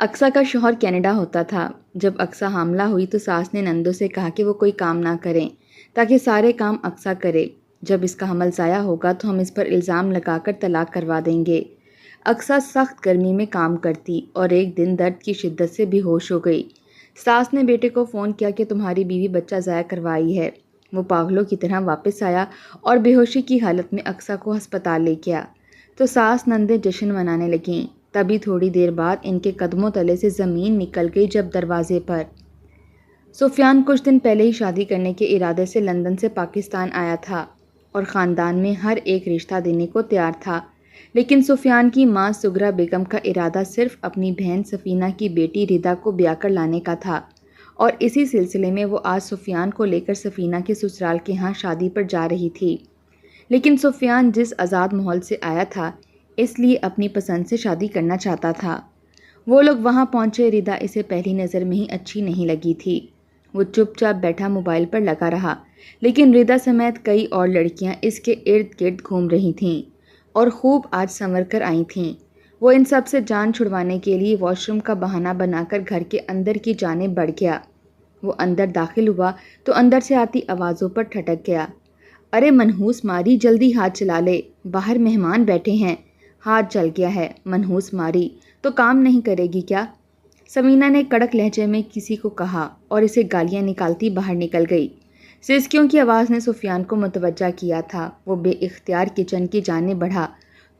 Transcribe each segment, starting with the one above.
اقصیٰ کا شوہر کینیڈا ہوتا تھا۔ جب اقصیٰ حاملہ ہوئی تو ساس نے نندوں سے کہا کہ وہ کوئی کام نہ کریں تاکہ سارے کام اقصیٰ کرے۔ جب اس کا حمل ضائع ہوگا تو ہم اس پر الزام لگا کر طلاق کروا دیں گے۔ اقصیٰ سخت گرمی میں کام کرتی اور ایک دن درد کی شدت سے بے ہوش ہو گئی۔ ساس نے بیٹے کو فون کیا کہ تمہاری بیوی بچہ ضائع کروائی ہے۔ وہ پاگلوں کی طرح واپس آیا اور بے ہوشی کی حالت میں اقصیٰ کو ہسپتال لے گیا تو ساس نندیں جشن منانے لگیں۔ تبھی تھوڑی دیر بعد ان کے قدموں تلے سے زمین نکل گئی جب دروازے پر سفیان کچھ دن پہلے ہی شادی کرنے کے ارادے سے لندن سے پاکستان آیا تھا اور خاندان میں ہر ایک رشتہ دینے کو تیار تھا، لیکن سفیان کی ماں سغرا بیگم کا ارادہ صرف اپنی بہن سفینہ کی بیٹی ردا کو بیاہ کر لانے کا تھا، اور اسی سلسلے میں وہ آج سفیان کو لے کر سفینہ کے سسرال کے ہاں شادی پر جا رہی تھی۔ لیکن سفیان جس آزاد ماحول سے آیا تھا اس لیے اپنی پسند سے شادی کرنا چاہتا تھا۔ وہ لوگ وہاں پہنچے، ردا اسے پہلی نظر میں ہی اچھی نہیں لگی تھی۔ وہ چپ چاپ بیٹھا موبائل پر لگا رہا، لیکن ردا سمیت کئی اور لڑکیاں اس کے ارد گرد گھوم رہی تھیں اور خوب آج سنور کر آئی تھیں۔ وہ ان سب سے جان چھڑوانے کے لیے واش روم کا بہانہ بنا کر گھر کے اندر کی جانب بڑھ گیا۔ وہ اندر داخل ہوا تو اندر سے آتی آوازوں پر ٹھٹک گیا۔ ارے منحوس ماری، جلدی ہاتھ چلا لے، باہر مہمان بیٹھے ہیں۔ ہاتھ جل گیا ہے، منحوس ماری تو کام نہیں کرے گی کیا؟ سمینہ نے کڑک لہجے میں کسی کو کہا اور اسے گالیاں نکالتی باہر نکل گئی۔ سسکیوں کی آواز نے سفیان کو متوجہ کیا تھا۔ وہ بے اختیار کچن کی جانب بڑھا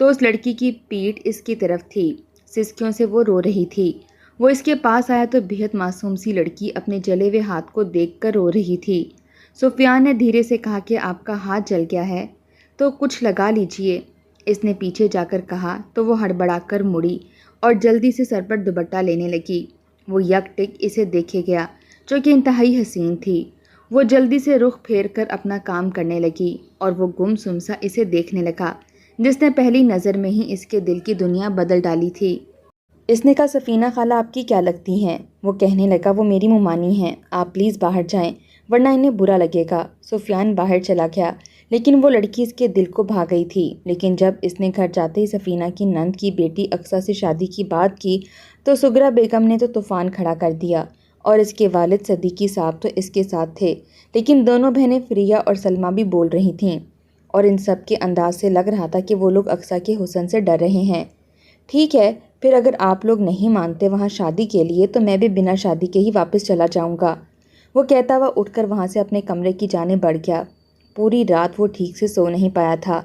تو اس لڑکی کی پیٹھ اس کی طرف تھی۔ سسکیوں سے وہ رو رہی تھی۔ وہ اس کے پاس آیا تو بہت معصوم سی لڑکی اپنے جلے ہوئے ہاتھ کو دیکھ کر رو رہی تھی۔ سفیان نے دھیرے سے کہا کہ آپ کا ہاتھ جل گیا ہے تو کچھ لگا لیجئے۔ اس نے پیچھے جا کر کہا تو وہ ہڑبڑا کر مڑی اور جلدی سے سر پر دوپٹہ لینے لگی۔ وہ یک ٹک اسے دیکھے گیا جو کہ انتہائی حسین تھی۔ وہ جلدی سے رخ پھیر کر اپنا کام کرنے لگی اور وہ گم سم سا اسے دیکھنے لگا جس نے پہلی نظر میں ہی اس کے دل کی دنیا بدل ڈالی تھی۔ اس نے کہا سفینہ خالہ آپ کی کیا لگتی ہیں؟ وہ کہنے لگا وہ میری ممانی ہیں، آپ پلیز باہر جائیں ورنہ انہیں برا لگے گا۔ سفیان باہر چلا گیا لیکن وہ لڑکی اس کے دل کو بھا گئی تھی۔ لیکن جب اس نے گھر جاتے ہی سفینہ کی نند کی بیٹی اقصیٰ سے شادی کی بات کی تو سغرا بیگم نے تو طوفان کھڑا کر دیا، اور اس کے والد صدیقی صاحب تو اس کے ساتھ تھے، لیکن دونوں بہنیں فریہ اور سلمیٰ بھی بول رہی تھیں، اور ان سب کے انداز سے لگ رہا تھا کہ وہ لوگ اقصیٰ کے حسن سے ڈر رہے ہیں۔ ٹھیک ہے، پھر اگر آپ لوگ نہیں مانتے وہاں شادی کے لیے تو میں بھی بنا شادی کے ہی واپس چلا جاؤں گا۔ وہ کہتا ہوا اٹھ کر وہاں سے اپنے کمرے کی جانب بڑھ گیا۔ پوری رات وہ ٹھیک سے سو نہیں پایا تھا۔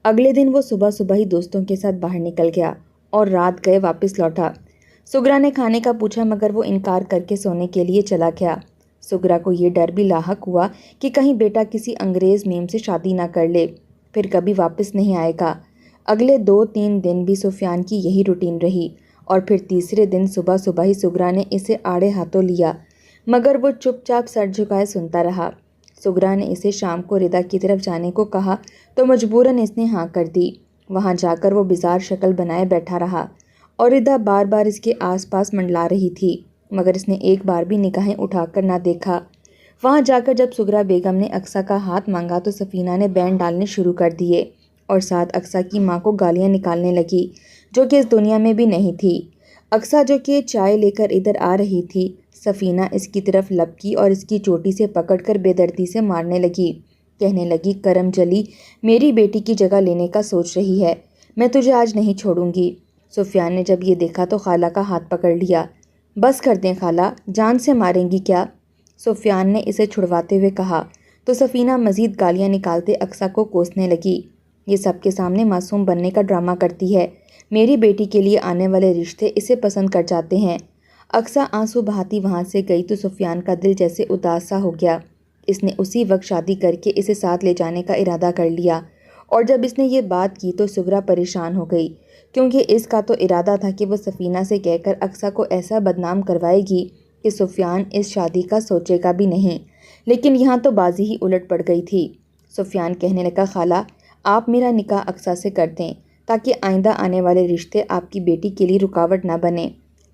اگلے دن وہ صبح صبح ہی دوستوں کے ساتھ باہر نکل گیا اور رات گئے واپس لوٹا۔ سغرا نے کھانے کا پوچھا مگر وہ انکار کر کے سونے کے لیے چلا گیا۔ سغرا کو یہ ڈر بھی لاحق ہوا کہ کہیں بیٹا کسی انگریز میم سے شادی نہ کر لے، پھر کبھی واپس نہیں آئے گا۔ اگلے 2-3 دن بھی سفیان کی یہی روٹین رہی، اور پھر تیسرے دن صبح صبح ہی سغرا نے اسے آڑے ہاتھوں لیا مگر وہ چپ چاپ سر جھکائے سنتا رہا۔ سغرا نے اسے شام کو ردا کی طرف جانے کو کہا تو مجبوراً اس نے ہاں کر دی۔ وہاں جا کر وہ بیزار شکل بنائے بیٹھا رہا اور ردا بار بار اس کے آس پاس منڈلا رہی تھی مگر اس نے ایک بار بھی نگاہیں اٹھا کر نہ دیکھا۔ وہاں جا کر جب سغرا بیگم نے اقصیٰ کا ہاتھ مانگا تو سفینہ نے بین ڈالنے شروع کر دیے اور ساتھ اقصیٰ کی ماں کو گالیاں نکالنے لگی جو کہ اس دنیا میں بھی نہیں تھی۔ اقصیٰ جو کہ چائے لے کر ادھر آ رہی تھی، سفینہ اس کی طرف لپکی اور اس کی چوٹی سے پکڑ کر بے دردی سے مارنے لگی، کہنے لگی کرم جلی میری بیٹی کی جگہ لینے کا سوچ رہی ہے، میں تجھے آج نہیں چھوڑوں گی۔ سفیان نے جب یہ دیکھا تو خالہ کا ہاتھ پکڑ لیا۔ بس کر دیں خالہ، جان سے ماریں گی کیا؟ سفیان نے اسے چھڑواتے ہوئے کہا تو سفینہ مزید گالیاں نکالتے اقصیٰ کو کوسنے لگی۔ یہ سب کے سامنے معصوم بننے کا ڈرامہ کرتی ہے، میری بیٹی کے لیے آنے والے رشتے اسے پسند کر جاتے ہیں۔ اقصیٰ آنسو بہاتی وہاں سے گئی تو سفیان کا دل جیسے اداس سا ہو گیا۔ اس نے اسی وقت شادی کر کے اسے ساتھ لے جانے کا ارادہ کر لیا، اور جب اس نے یہ بات کی تو سغرا پریشان ہو گئی کیونکہ اس کا تو ارادہ تھا کہ وہ سفینہ سے کہہ کر اقصیٰ کو ایسا بدنام کروائے گی کہ سفیان اس شادی کا سوچے گا بھی نہیں، لیکن یہاں تو بازی ہی الٹ پڑ گئی تھی۔ سفیان کہنے لگا خالہ آپ میرا نکاح اقصیٰ سے کر دیں تاکہ آئندہ آنے والے رشتے آپ کی بیٹی کے لیے رکاوٹ نہ بنے۔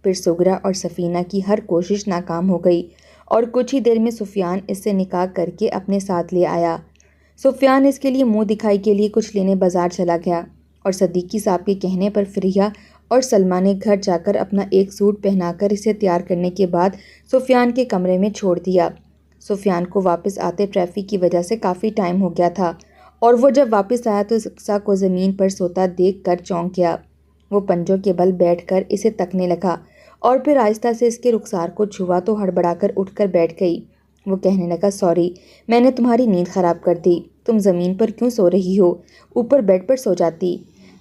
پھر سغرا اور سفینہ کی ہر کوشش ناکام ہو گئی اور کچھ ہی دیر میں سفیان اس سے نکاح کر کے اپنے ساتھ لے آیا۔ سفیان اس کے لیے منہ دکھائی کے لیے کچھ لینے بازار چلا گیا اور صدیقی صاحب کے کہنے پر فریہ اور سلمیٰ نے گھر جا کر اپنا ایک سوٹ پہنا کر اسے تیار کرنے کے بعد سفیان کے کمرے میں چھوڑ دیا۔ سفیان کو واپس آتے ٹریفک کی وجہ سے کافی ٹائم ہو گیا تھا اور وہ جب واپس آیا تو اقصیٰ کو زمین پر سوتا دیکھ کر چونک گیا۔ وہ پنجوں کے بل بیٹھ کر اسے تکنے لگا اور پھر آہستہ سے اس کے رخسار کو چھوا تو ہڑبڑا کر اٹھ کر بیٹھ گئی۔ وہ کہنے لگا، سوری، میں نے تمہاری نیند خراب کر دی۔ تم زمین پر کیوں سو رہی ہو؟ اوپر بیڈ پر سو جاتی۔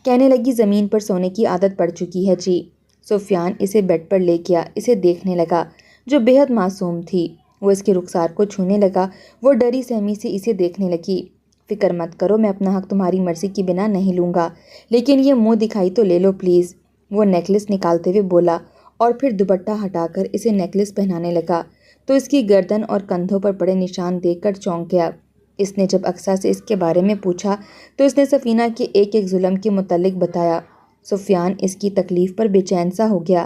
کہنے لگی، زمین پر سونے کی عادت پڑ چکی ہے جی۔ سفیان اسے بیڈ پر لے گیا، اسے دیکھنے لگا جو بے حد معصوم تھی۔ وہ اس کے رخسار کو چھونے لگا۔ وہ ڈری سہمی سے اسے دیکھنے لگی۔ فکر مت کرو، میں اپنا حق تمہاری مرضی کی بنا نہیں لوں گا، لیکن یہ منہ دکھائی تو لے لو پلیز۔ وہ نیکلس نکالتے ہوئے بولا اور پھر دوپٹہ ہٹا کر اسے نیکلس پہنانے لگا تو اس کی گردن اور کندھوں پر بڑے نشان دیکھ کر چونک گیا۔ اس نے جب اقصیٰ سے اس کے بارے میں پوچھا تو اس نے سفینہ کے ایک ایک ظلم کے متعلق بتایا۔ سفیان اس کی تکلیف پر بے چین سا ہو گیا۔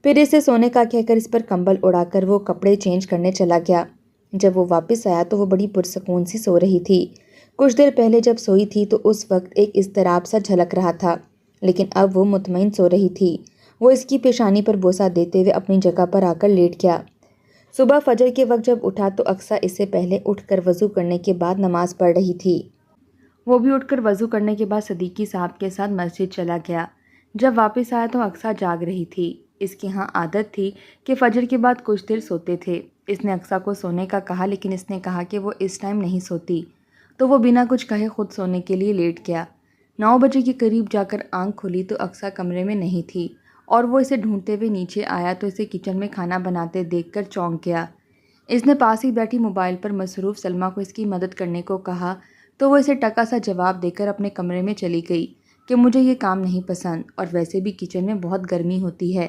پھر اسے سونے کا کہہ کر اس پر کمبل اڑا کر وہ کپڑے چینج کرنے چلا گیا۔ جب وہ واپس آیا تو وہ بڑی پرسکون سی سو رہی تھی۔ کچھ دیر پہلے جب سوئی تھی تو اس وقت ایک اضطراب سا جھلک رہا تھا، لیکن اب وہ مطمئن سو رہی تھی۔ وہ اس کی پیشانی پر بوسہ دیتے ہوئے اپنی جگہ پر آ کر لیٹ گیا۔ صبح فجر کے وقت جب اٹھا تو اقصیٰ اس سے پہلے اٹھ کر وضو کرنے کے بعد نماز پڑھ رہی تھی۔ وہ بھی اٹھ کر وضو کرنے کے بعد صدیقی صاحب کے ساتھ مسجد چلا گیا۔ جب واپس آیا تو اقصیٰ جاگ رہی تھی۔ اس کی ہاں عادت تھی کہ فجر کے بعد کچھ دیر سوتے تھے۔ اس نے اقصیٰ کو سونے کا کہا، لیکن اس نے کہا کہ وہ اس ٹائم نہیں سوتی، تو وہ بنا کچھ کہے خود سونے کے لیے لیٹ گیا۔ 9 بجے کے قریب جا کر آنکھ کھلی تو اقصیٰ کمرے میں نہیں تھی اور وہ اسے ڈھونڈتے ہوئے نیچے آیا تو اسے کچن میں کھانا بناتے دیکھ کر چونک گیا۔ اس نے پاس ہی بیٹھی موبائل پر مصروف سلمیٰ کو اس کی مدد کرنے کو کہا تو وہ اسے ٹکا سا جواب دے کر اپنے کمرے میں چلی گئی کہ مجھے یہ کام نہیں پسند اور ویسے بھی کچن میں بہت گرمی ہوتی ہے۔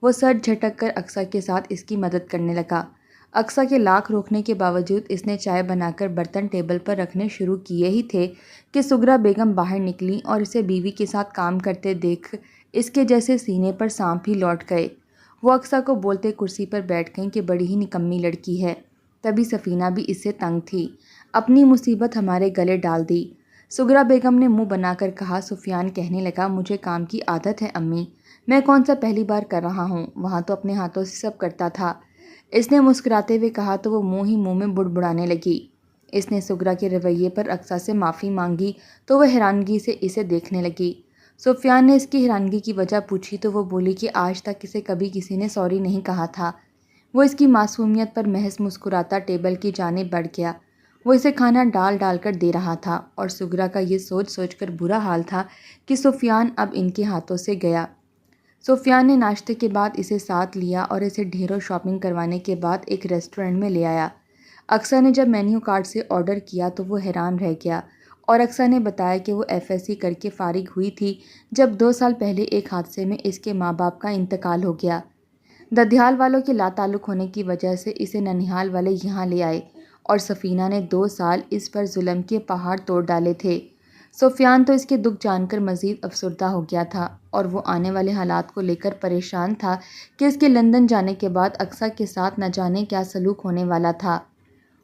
وہ سر جھٹک کر اقصیٰ کے ساتھ اس کی مدد کرنے لگا۔ اقصیٰ کے لاکھ روکنے کے باوجود اس نے چائے بنا کر برتن ٹیبل پر رکھنے شروع کیے ہی تھے کہ سغرا بیگم باہر نکلی اور اسے بیوی کے ساتھ کام کرتے دیکھ اس کے جیسے سینے پر سانپ ہی لوٹ گئے۔ وہ اقصیٰ کو بولتے کرسی پر بیٹھ گئیں کہ بڑی ہی نکمی لڑکی ہے۔ تبھی سفینہ بھی اس سے تنگ تھی، اپنی مصیبت ہمارے گلے ڈال دی۔ سغرا بیگم نے منہ بنا کر کہا۔ سفیان کہنے لگا، مجھے کام کی عادت ہے امی، میں کون سا پہلی بار کر رہا ہوں، وہاں تو اپنے ہاتھوں سے سب کرتا تھا۔ اس نے مسکراتے ہوئے کہا تو وہ منہ ہی منہ میں بڑبڑانے لگی۔ اس نے سغرا کے رویے پر اقصیٰ سے معافی مانگی تو وہ حیرانگی سے اسے دیکھنے لگی۔ سفیان نے اس کی حیرانگی کی وجہ پوچھی تو وہ بولی کہ آج تک اسے کبھی کسی نے سوری نہیں کہا تھا۔ وہ اس کی معصومیت پر محض مسکراتا ٹیبل کی جانب بڑھ گیا۔ وہ اسے کھانا ڈال ڈال کر دے رہا تھا اور سغرا کا یہ سوچ سوچ کر برا حال تھا کہ سفیان اب ان کے ہاتھوں سے گیا۔ سفیان نے ناشتے کے بعد اسے ساتھ لیا اور اسے ڈھیروں شاپنگ کروانے کے بعد ایک ریسٹورنٹ میں لے آیا۔ اقصیٰ نے جب مینیو کارڈ سے آرڈر کیا تو وہ حیران رہ گیا اور اقصیٰ نے بتایا کہ وہ FSC کر کے فارغ ہوئی تھی جب 2 سال پہلے ایک حادثے میں اس کے ماں باپ کا انتقال ہو گیا۔ ددھیال والوں کے لا تعلق ہونے کی وجہ سے اسے ننہال والے یہاں لے آئے اور سفینہ نے 2 سال اس پر ظلم کے پہاڑ توڑ ڈالے تھے۔ سفیان تو اس کے دکھ جان کر مزید افسردہ ہو گیا تھا اور وہ آنے والے حالات کو لے کر پریشان تھا کہ اس کے لندن جانے کے بعد اقصیٰ کے ساتھ نہ جانے کیا سلوک ہونے والا تھا۔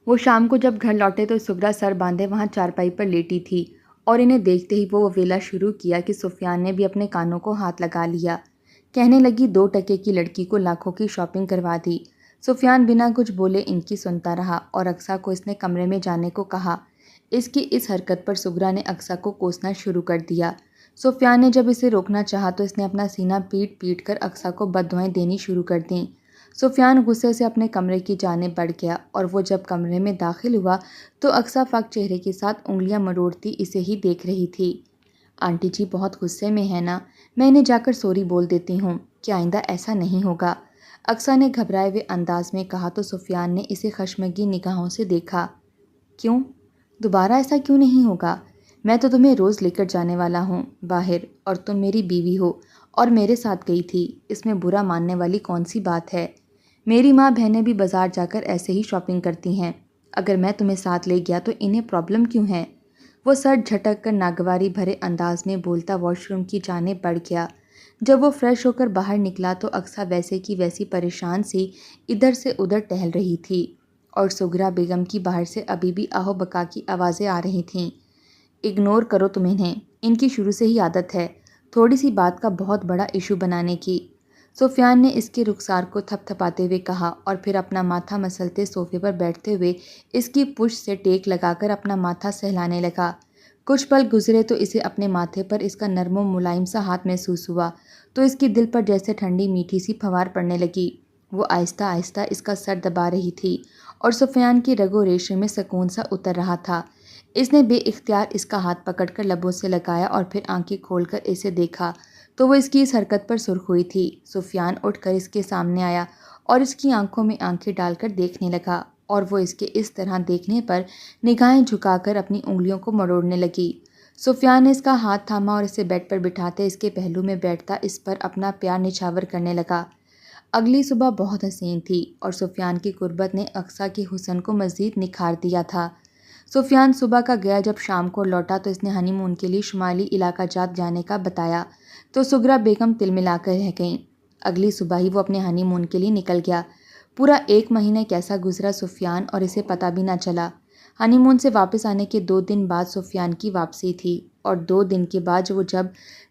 وہ شام کو جب گھر لوٹے تو سغرا سر باندھے وہاں چارپائی پر لیٹی تھی اور انہیں دیکھتے ہی وہ ویلا شروع کیا کہ سفیان نے بھی اپنے کانوں کو ہاتھ لگا لیا۔ کہنے لگی، 2 ٹکے کی لڑکی کو لاکھوں کی شاپنگ کروا دی۔ سفیان بنا کچھ بولے ان کی سنتا رہا اور اقصیٰ کو اس نے کمرے میں جانے کو کہا۔ اس کی اس حرکت پر سغرا نے اقصیٰ کو کوسنا شروع کر دیا۔ سفیان نے جب اسے روکنا چاہا تو اس نے اپنا سینہ پیٹ پیٹ کر اقصیٰ کو بددعائیں دینی شروع کر دیں۔ سفیان غصے سے اپنے کمرے کی جانب بڑھ گیا اور وہ جب کمرے میں داخل ہوا تو اقصیٰ فاق چہرے کے ساتھ انگلیاں مروڑتی اسے ہی دیکھ رہی تھی۔ آنٹی جی بہت غصے میں ہے نا، میں انہیں جا کر سوری بول دیتی ہوں کہ آئندہ ایسا نہیں ہوگا، اقصیٰ نے گھبرائے ہوئے انداز میں کہا تو سفیان نے اسے خشمگین نگاہوں سے دیکھا۔ کیوں؟ دوبارہ ایسا کیوں نہیں ہوگا؟ میں تو تمہیں روز لے کر جانے والا ہوں باہر اور تم میری بیوی ہو اور میرے ساتھ گئی تھی، اس میں برا ماننے والی کون سی بات ہے؟ میری ماں بہنیں بھی بازار جا کر ایسے ہی شاپنگ کرتی ہیں، اگر میں تمہیں ساتھ لے گیا تو انہیں پرابلم کیوں ہے؟ وہ سر جھٹک کر ناگواری بھرے انداز میں بولتا واش روم کی جانب بڑھ گیا۔ جب وہ فریش ہو کر باہر نکلا تو اقصیٰ ویسے کی ویسی پریشان سی ادھر سے ادھر ٹہل رہی تھی اور سغرا بیگم کی باہر سے ابھی بھی آہو بکا کی آوازیں آ رہی تھیں۔ اگنور کرو تم انہیں، ان کی شروع سے ہی عادت ہے، تھوڑی سی بات کا بہت بڑا ایشو بنانے کی۔ سفیان نے اس کے رخسار کو تھپ تھپاتے ہوئے کہا اور پھر اپنا ماتھا مسلتے صوفے پر بیٹھتے ہوئے اس کی پشت سے ٹیک لگا کر اپنا ماتھا سہلانے لگا۔ کچھ پل گزرے تو اسے اپنے ماتھے پر اس کا نرم و ملائم سا ہاتھ محسوس ہوا تو اس کی دل پر جیسے ٹھنڈی میٹھی سی پھوار پڑنے لگی۔ وہ آہستہ آہستہ اس کا سر دبا رہی تھی اور سفیان کی رگ و ریشے میں سکون سا اتر رہا تھا۔ اس نے بے اختیار اس کا ہاتھ پکڑ کر لبوں سے لگایا اور پھر آنکھیں کھول کر اسے دیکھا تو وہ اس کی اس حرکت پر سرخ ہوئی تھی۔ سفیان اٹھ کر اس کے سامنے آیا اور اس کی آنکھوں میں آنکھیں ڈال کر دیکھنے لگا اور وہ اس کے اس طرح دیکھنے پر نگاہیں جھکا کر اپنی انگلیوں کو مروڑنے لگی۔ سفیان نے اس کا ہاتھ تھاما اور اسے بیڈ پر بٹھاتے اس کے پہلو میں بیٹھتا اس پر اپنا پیار نچھاور کرنے لگا۔ اگلی صبح بہت حسین تھی اور سفیان کی قربت نے اقصیٰ کے حسن کو مزید نکھار دیا تھا۔ سفیان صبح کا گیا، جب شام کو لوٹا تو اس نے ہنی مون کے لیے شمالی علاقہ جات جانے کا بتایا تو سغرا بیگم تل ملا کر رہ گئیں۔ اگلی صبح ہی وہ اپنے ہنی مون کے لیے نکل گیا۔ پورا 1 مہینہ کیسا گزرا سفیان اور اسے پتہ بھی نہ چلا۔ ہنی مون سے واپس آنے کے 2 دن بعد سفیان کی واپسی تھی اور 2 دن کے بعد وہ جب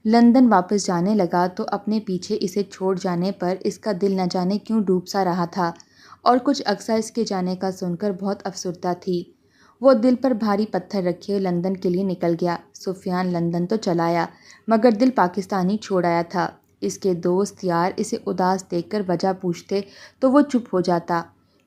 لندن واپس جانے لگا تو اپنے پیچھے اسے چھوڑ جانے پر اس کا دل نہ جانے کیوں ڈوب سا رہا تھا اور کچھ اقصیٰ اس کے جانے کا سن کر بہت افسردہ تھی۔ وہ دل پر بھاری پتھر رکھے لندن کے لیے نکل گیا۔ سفیان لندن تو چلا آیا مگر دل پاکستان ہی چھوڑ آیا تھا۔ اس کے دوست یار اسے اداس دیکھ کر وجہ پوچھتے تو وہ چپ ہو جاتا،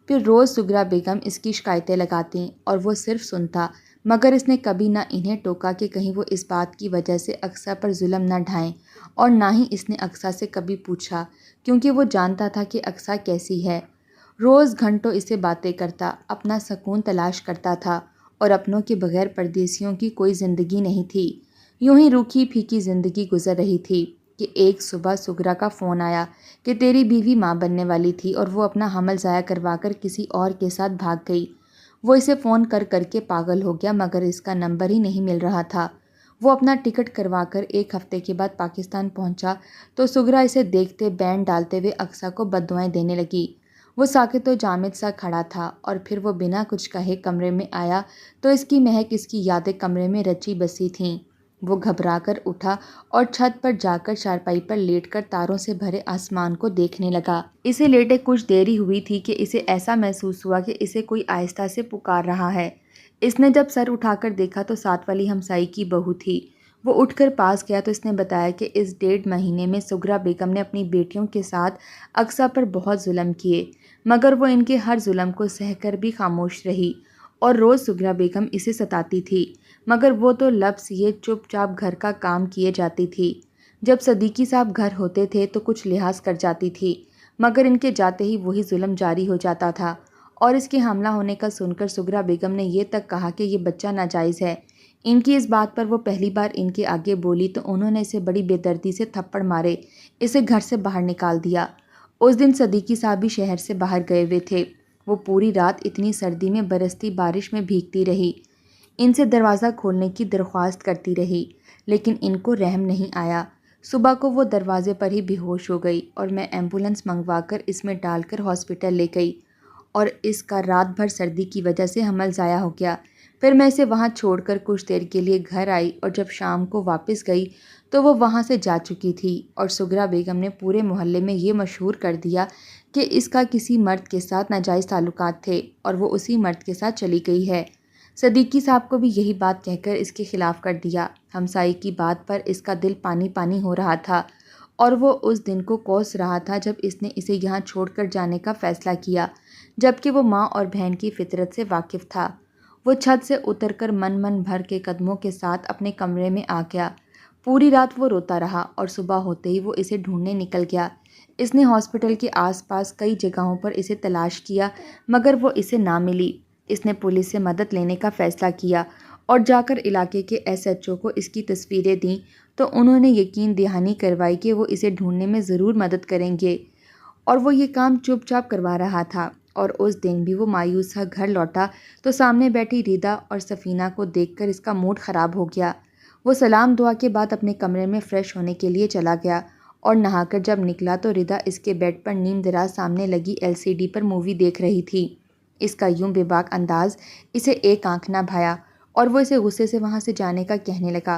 پھر روز سغرا بیگم اس کی شکایتیں لگاتیں اور وہ صرف سنتا، مگر اس نے کبھی نہ انہیں ٹوکا کہ کہیں وہ اس بات کی وجہ سے اقصیٰ پر ظلم نہ ڈھائیں، اور نہ ہی اس نے اقصیٰ سے کبھی پوچھا کیونکہ وہ جانتا تھا کہ اقصیٰ کیسی ہے۔ روز گھنٹوں اس سے باتیں کرتا، اپنا سکون تلاش کرتا تھا اور اپنوں کے بغیر پردیسیوں کی کوئی زندگی نہیں تھی۔ یوں ہی روکھی پھیکی زندگی گزر رہی تھی کہ ایک صبح سغرا کا فون آیا کہ تیری بیوی ماں بننے والی تھی اور وہ اپنا حمل ضائع کروا کر کسی اور کے ساتھ بھاگ گئی۔ وہ اسے فون کر کر کے پاگل ہو گیا مگر اس کا نمبر ہی نہیں مل رہا تھا۔ وہ اپنا ٹکٹ کروا کر 1 ہفتے کے بعد پاکستان پہنچا تو سغرا اسے دیکھتے بینڈ ڈالتے ہوئے اقصیٰ کو بددعائیں دینے لگی۔ وہ ساکت و جامد سا کھڑا تھا اور پھر وہ بنا کچھ کہے کمرے میں آیا تو اس کی مہک اس کی یادیں کمرے میں رچی بسی تھیں۔ وہ گھبرا کر اٹھا اور چھت پر جا کر چارپائی پر لیٹ کر تاروں سے بھرے آسمان کو دیکھنے لگا۔ اسے لیٹے کچھ دیر ہی ہوئی تھی کہ اسے ایسا محسوس ہوا کہ اسے کوئی آہستہ سے پکار رہا ہے۔ اس نے جب سر اٹھا کر دیکھا تو ساتھ والی ہمسائی کی بہو تھی۔ وہ اٹھ کر پاس گیا تو اس نے بتایا کہ اس 1.5 مہینے میں سغرا بیگم نے اپنی بیٹیوں کے ساتھ اقصیٰ پر بہت ظلم کیے مگر وہ ان کے ہر ظلم کو سہ کر بھی خاموش رہی اور روز سغرا بیگم اسے ستاتی تھی مگر وہ تو لفظ یہ چپ چاپ گھر کا کام کیے جاتی تھی۔ جب صدیقی صاحب گھر ہوتے تھے تو کچھ لحاظ کر جاتی تھی مگر ان کے جاتے ہی وہی ظلم جاری ہو جاتا تھا، اور اس کے حاملہ ہونے کا سن کر سغرا بیگم نے یہ تک کہا کہ یہ بچہ ناجائز ہے۔ ان کی اس بات پر وہ پہلی بار ان کے آگے بولی تو انہوں نے اسے بڑی بے دردی سے تھپڑ مارے، اسے گھر سے باہر نکال دیا۔ اس دن صدیقی صاحب بھی شہر سے باہر گئے ہوئے تھے۔ وہ پوری رات اتنی سردی میں برستی بارش میں بھیگتی رہی، ان سے دروازہ کھولنے کی درخواست کرتی رہی لیکن ان کو رحم نہیں آیا۔ صبح کو وہ دروازے پر ہی بے ہوش ہو گئی اور میں ایمبولینس منگوا کر اس میں ڈال کر ہاسپٹل لے گئی اور اس کا رات بھر سردی کی وجہ سے حمل ضائع ہو گیا۔ پھر میں اسے وہاں چھوڑ کر کچھ دیر کے لیے گھر آئی اور جب شام کو واپس گئی تو وہ وہاں سے جا چکی تھی اور سغرا بیگم نے پورے محلے میں یہ مشہور کر دیا کہ اس کا کسی مرد کے ساتھ ناجائز تعلقات تھے اور وہ اسی مرد کے ساتھ چلی گئی ہے۔ صدیقی صاحب کو بھی یہی بات کہہ کر اس کے خلاف کر دیا۔ ہمسائی کی بات پر اس کا دل پانی پانی ہو رہا تھا اور وہ اس دن کو کوس رہا تھا جب اس نے اسے یہاں چھوڑ کر جانے کا فیصلہ کیا، جبکہ وہ ماں اور بہن کی فطرت سے واقف تھا۔ وہ چھت سے اتر کر من بھر کے قدموں کے ساتھ اپنے کمرے میں آ گیا۔ پوری رات وہ روتا رہا اور صبح ہوتے ہی وہ اسے ڈھونڈنے نکل گیا۔ اس نے ہاسپٹل کے آس پاس کئی جگہوں پر اسے تلاش کیا مگر وہ اسے نہ ملی۔ اس نے پولیس سے مدد لینے کا فیصلہ کیا اور جا کر علاقے کے SHO کو اس کی تصویریں دیں تو انہوں نے یقین دہانی کروائی کہ وہ اسے ڈھونڈنے میں ضرور مدد کریں گے، اور وہ یہ کام چپ چاپ کروا رہا تھا۔ اور اس دن بھی وہ مایوس سا گھر لوٹا تو سامنے بیٹھی ریدا اور سفینہ کو دیکھ کر اس کا موڈ خراب ہو گیا۔ وہ سلام دعا کے بعد اپنے کمرے میں فریش ہونے کے لیے چلا گیا اور نہا کر جب نکلا تو ریدا اس کے بیڈ پر نیم دراز سامنے لگی LCD پر مووی دیکھ رہی تھی۔ اس کا یوں بے باک انداز اسے ایک آنکھ نہ بھایا اور وہ اسے غصے سے وہاں سے جانے کا کہنے لگا،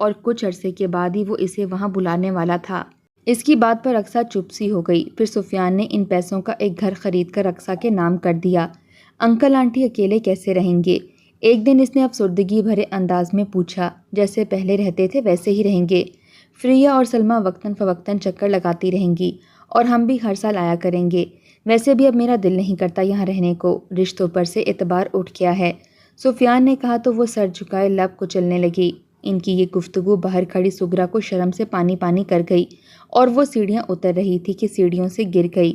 اور کچھ عرصے کے بعد ہی وہ اسے وہاں بلانے والا تھا۔ اس کی بات پر اقصیٰ چپ سی ہو گئی۔ پھر سفیان نے ان پیسوں کا ایک گھر خرید کر اقصیٰ کے نام کر دیا۔ انکل آنٹی اکیلے کیسے رہیں گے؟ ایک دن اس نے افسردگی بھرے انداز میں پوچھا۔ جیسے پہلے رہتے تھے ویسے ہی رہیں گے۔ فریہ اور سلمیٰ وقتاً فوقتاً چکر لگاتی رہیں گی اور ہم بھی ہر سال آیا کریں گے۔ ویسے بھی اب میرا دل نہیں کرتا یہاں رہنے کو، رشتوں پر سے اعتبار اٹھ گیا ہے، سفیان نے کہا تو وہ سر جھکائے لب کچلنے لگی۔ ان کی یہ گفتگو باہر کھڑی سغرا کو شرم سے پانی پانی کر گئی اور وہ سیڑھیاں اتر رہی تھی کہ سیڑھیوں سے گر گئی۔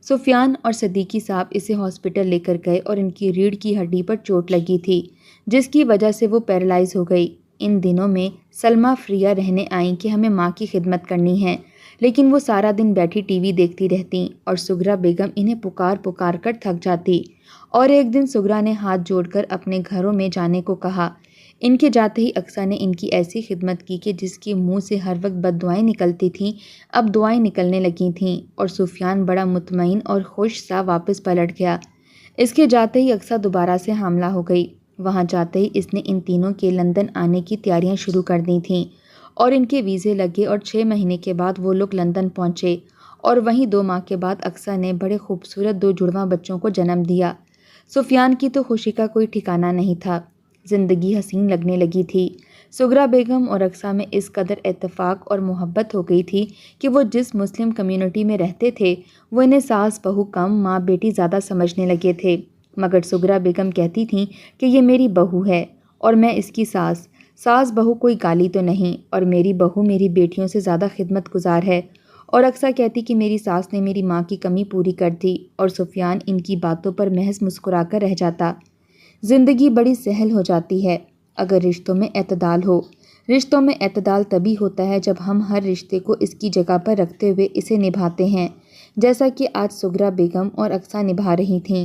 سفیان اور صدیقی صاحب اسے ہاسپٹل لے کر گئے اور ان کی ریڑھ کی ہڈی پر چوٹ لگی تھی جس کی وجہ سے وہ پیرالائز ہو گئی۔ ان دنوں میں سلمیٰ فریہ رہنے آئیں کہ ہمیں ماں کی خدمت کرنی ہے، لیکن وہ سارا دن بیٹھی ٹی وی دیکھتی رہتیں اور سغرا بیگم انہیں پکار پکار کر تھک جاتی۔ اور ایک دن سغرا نے ہاتھ جوڑ کر اپنے گھروں میں جانے کو کہا۔ ان کے جاتے ہی اقصیٰ نے ان کی ایسی خدمت کی کہ جس کے منہ سے ہر وقت بد دعائیں نکلتی تھیں اب دعائیں نکلنے لگی تھیں، اور سفیان بڑا مطمئن اور خوش سا واپس پلٹ گیا۔ اس کے جاتے ہی اقصیٰ دوبارہ سے حاملہ ہو گئی۔ وہاں جاتے ہی اس نے ان تینوں کے لندن آنے کی تیاریاں شروع کر دی تھیں اور ان کے ویزے لگے اور 6 مہینے کے بعد وہ لوگ لندن پہنچے اور وہیں 2 ماہ کے بعد اقصیٰ نے بڑے خوبصورت 2 جڑواں بچوں کو جنم دیا۔ سفیان کی تو خوشی کا کوئی ٹھکانہ نہیں تھا، زندگی حسین لگنے لگی تھی۔ سغرا بیگم اور اقصیٰ میں اس قدر اتفاق اور محبت ہو گئی تھی کہ وہ جس مسلم کمیونٹی میں رہتے تھے وہ انہیں ساس بہو کم ماں بیٹی زیادہ سمجھنے لگے تھے، مگر سغرا بیگم کہتی تھیں کہ یہ میری بہو ہے اور میں اس کی ساس۔ ساس بہو کوئی گالی تو نہیں، اور میری بہو میری بیٹیوں سے زیادہ خدمت گزار ہے۔ اور اقصیٰ کہتی کہ میری ساس نے میری ماں کی کمی پوری کر دی، اور سفیان ان کی باتوں پر محض مسکرا کر رہ جاتا۔ زندگی بڑی سہل ہو جاتی ہے اگر رشتوں میں اعتدال ہو۔ رشتوں میں اعتدال تبھی ہوتا ہے جب ہم ہر رشتے کو اس کی جگہ پر رکھتے ہوئے اسے نبھاتے ہیں، جیسا کہ آج سغرا بیگم اور اقصیٰ نبھا رہی تھیں۔